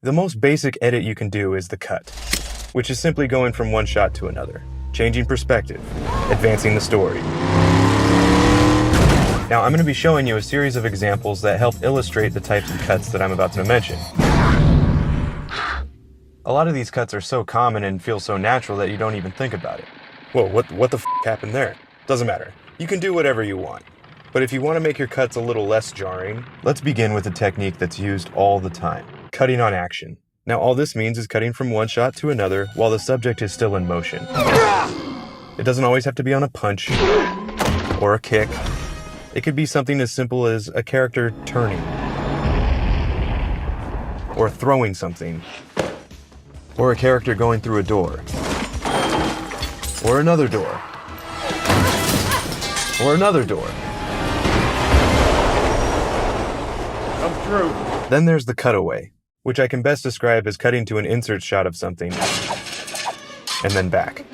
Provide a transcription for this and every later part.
The most basic edit you can do is the cut, which is simply going from one shot to another, changing perspective, advancing the story. Now I'm going to be showing you a series of examples that help illustrate the types of cuts that I'm about to mention. A lot of these cuts are so common and feel so natural that you don't even think about it. Whoa, what the f*** happened there? Doesn't matter. You can do whatever you want. But if you want to make your cuts a little less jarring, let's begin with a technique that's used all the time. Cutting on action. Now all this means is cutting from one shot to another while the subject is still in motion. It doesn't always have to be on a punch or a kick. It could be something as simple as a character turning or throwing something, or a character going through a door, or another door, or another door. Come through. Then there's the cutaway, which I can best describe as cutting to an insert shot of something and then back.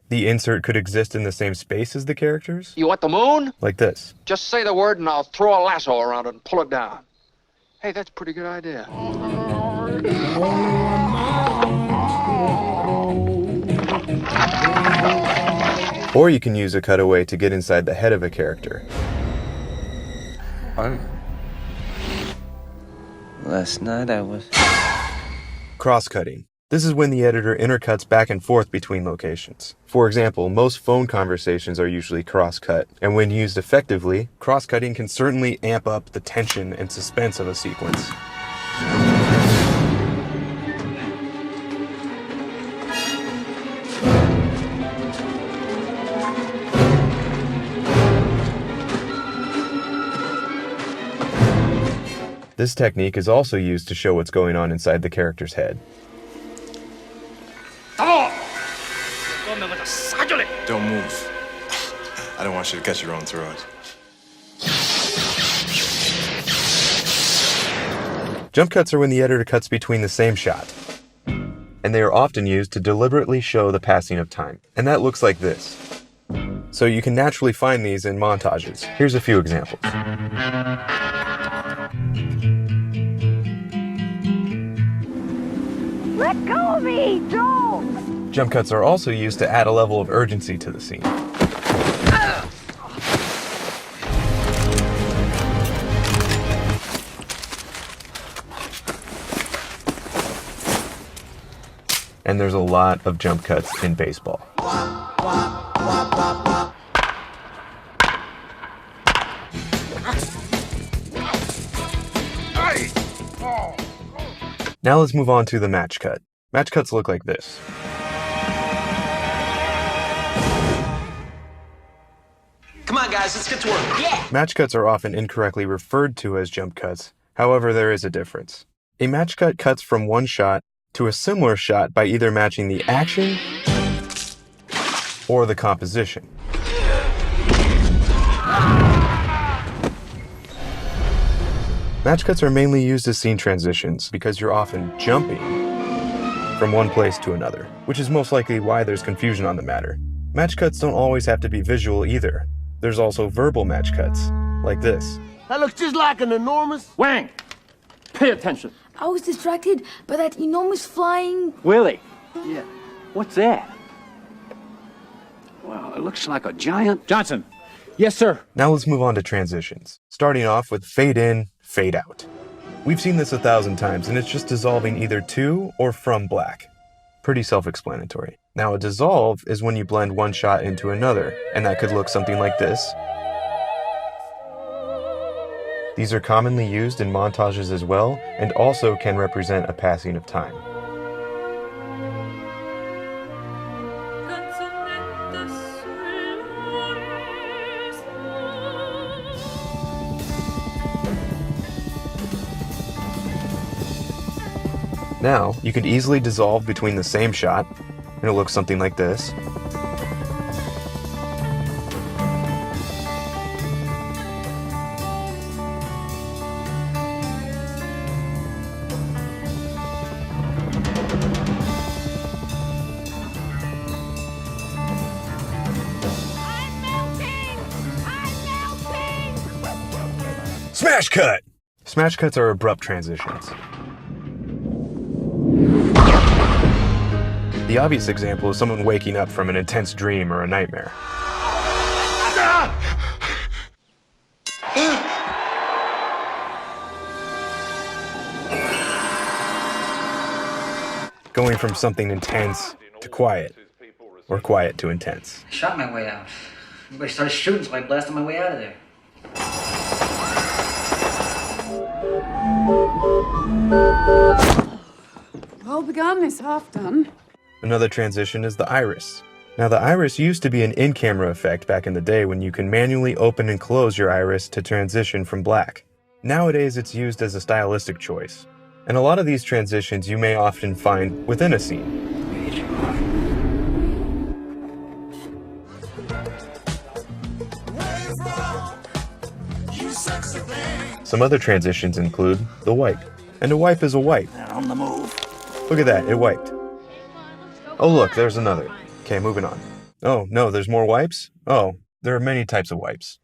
The insert could exist in the same space as the characters. You want the moon? Like this. Just say the word and I'll throw a lasso around it and pull it down. Hey, that's a pretty good idea. Or you can use a cutaway to get inside the head of a character. Last night I was... Cross-cutting. This is when the editor intercuts back and forth between locations. For example, most phone conversations are usually cross-cut, and when used effectively, cross-cutting can certainly amp up the tension and suspense of a sequence. This technique is also used to show what's going on inside the character's head. Don't move. I don't want you to cut your own throat. Jump cuts are when the editor cuts between the same shot, and they are often used to deliberately show the passing of time. And that looks like this. So you can naturally find these in montages. Here's a few examples. Let go of me! Don't! Jump cuts are also used to add a level of urgency to the scene. And there's a lot of jump cuts in baseball. Now let's move on to the match cut. Match cuts look like this. Come on, guys, let's get to work. Yeah! Match cuts are often incorrectly referred to as jump cuts. However, there is a difference. A match cut cuts from one shot to a similar shot by either matching the action or the composition. Match cuts are mainly used as scene transitions because you're often jumping from one place to another, which is most likely why there's confusion on the matter. Match cuts don't always have to be visual either. There's also verbal match cuts, like this. That looks just like an enormous... Wang! Pay attention. I was distracted by that enormous flying... Willie? Yeah. What's that? Well, it looks like a giant... Johnson. Yes, sir. Now let's move on to transitions, starting off with fade in, fade out. We've seen this 1,000 times, and it's just dissolving either to or from black. Pretty self-explanatory. Now a dissolve is when you blend one shot into another, and that could look something like this. These are commonly used in montages as well, and also can represent a passing of time. Now, you could easily dissolve between the same shot, and it looks something like this. Smash cut! Smash cuts are abrupt transitions. The obvious example is someone waking up from an intense dream or a nightmare. Going from something intense to quiet, or quiet to intense. I shot my way out. Everybody started shooting, so I blasted my way out of there. Well begun is half done. Another transition is the iris. Now, the iris used to be an in-camera effect back in the day when you can manually open and close your iris to transition from black. Nowadays, it's used as a stylistic choice. And a lot of these transitions you may often find within a scene. Some other transitions include the wipe. And a wipe is a wipe. On the move. Look at that, it wiped. Oh look, there's another. Okay, moving on. Oh, no, there's more wipes? Oh, there are many types of wipes.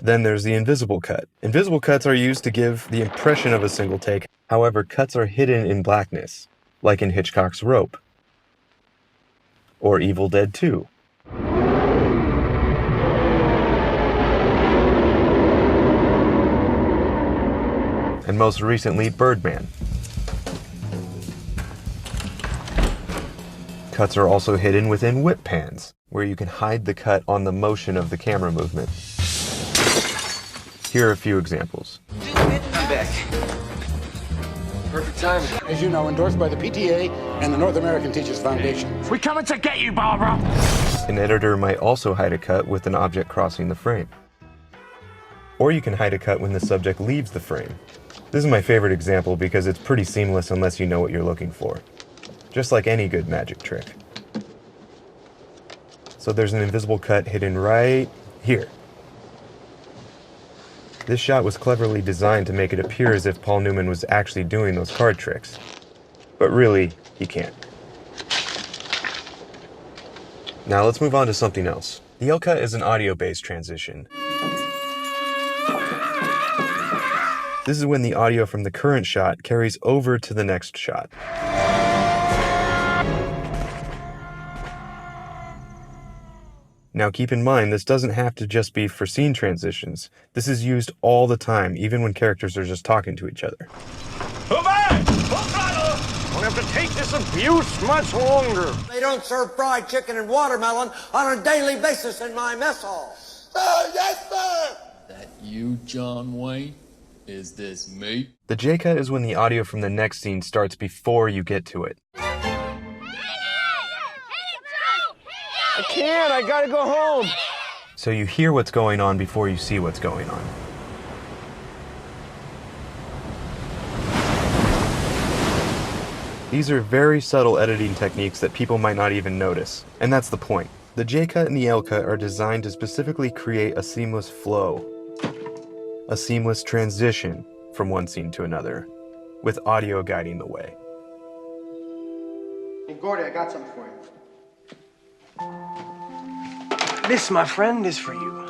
Then there's the invisible cut. Invisible cuts are used to give the impression of a single take. However, cuts are hidden in blackness, like in Hitchcock's Rope. Or Evil Dead 2. And most recently, Birdman. Cuts are also hidden within whip pans, where you can hide the cut on the motion of the camera movement. Here are a few examples. I'm back. Perfect timing. As you know, endorsed by the PTA and the North American Teachers Foundation. We're coming to get you, Barbara! An editor might also hide a cut with an object crossing the frame. Or you can hide a cut when the subject leaves the frame. This is my favorite example because it's pretty seamless unless you know what you're looking for. Just like any good magic trick. So there's an invisible cut hidden right here. This shot was cleverly designed to make it appear as if Paul Newman was actually doing those card tricks. But really, he can't. Now let's move on to something else. The L-cut is an audio-based transition. This is when the audio from the current shot carries over to the next shot. Now keep in mind, this doesn't have to just be for scene transitions. This is used all the time, even when characters are just talking to each other. Don't have to take this abuse much longer. They don't serve fried chicken and watermelon on a daily basis in my mess hall. Yes, sir! That you, John Wayne? Is this me? The J-cut is when the audio from the next scene starts before you get to it. I can't, I gotta go home. So you hear what's going on before you see what's going on. These are very subtle editing techniques that people might not even notice. And that's the point. The J-cut and the L-cut are designed to specifically create a seamless flow. A seamless transition from one scene to another, with audio guiding the way. Hey, Gordy, I got something for you. This, my friend, is for you.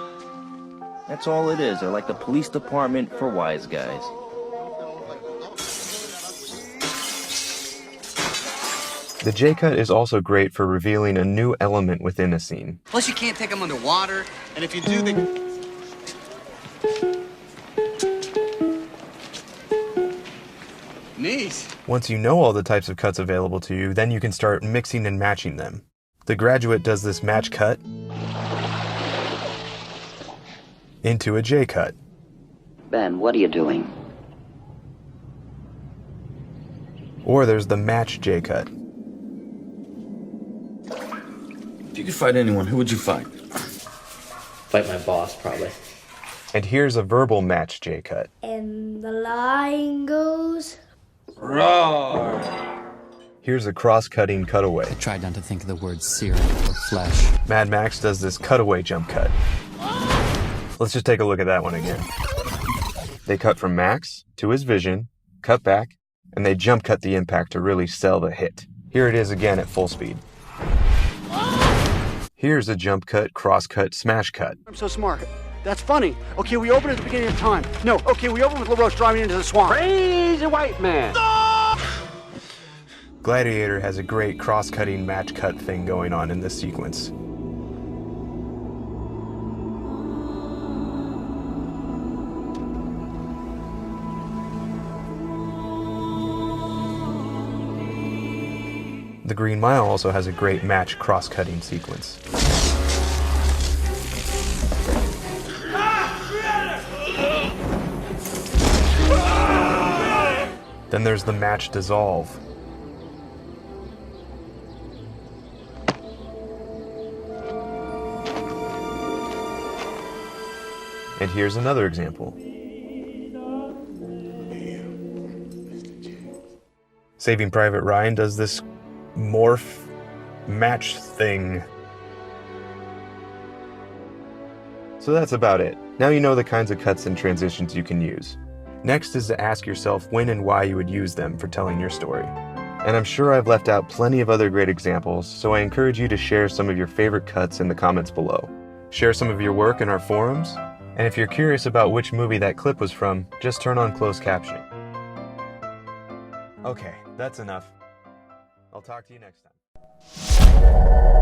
That's all it is. They're like the police department for wise guys. The J-cut is also great for revealing a new element within a scene. Plus, you can't take them underwater, and if you do, they... Neat. Once you know all the types of cuts available to you, then you can start mixing and matching them. The Graduate does this match cut into a J-cut. Ben, what are you doing? Or there's the match J-cut. If you could fight anyone, who would you fight? Fight my boss, probably. And here's a verbal match J-cut. And the line goes... Roar! Here's a cross-cutting cutaway. I tried not to think of the word serum or flesh. Mad Max does this cutaway jump cut. Let's just take a look at that one again. They cut from Max to his vision, cut back, and they jump cut the impact to really sell the hit. Here it is again at full speed. Here's a jump cut, cross cut, smash cut. I'm so smart. That's funny. Okay, we open at the beginning of time. No, okay, we open with LaRoche driving into the swamp. Crazy white man. Gladiator has a great cross-cutting match-cut thing going on in this sequence. The Green Mile also has a great match cross-cutting sequence. Then there's the match desolve. And here's another example. Saving Private Ryan does this morph match thing. So that's about it. Now you know the kinds of cuts and transitions you can use. Next is to ask yourself when and why you would use them for telling your story. And I'm sure I've left out plenty of other great examples, so I encourage you to share some of your favorite cuts in the comments below. Share some of your work in our forums, and if you're curious about which movie that clip was from, just turn on closed captioning. Okay, that's enough. I'll talk to you next time.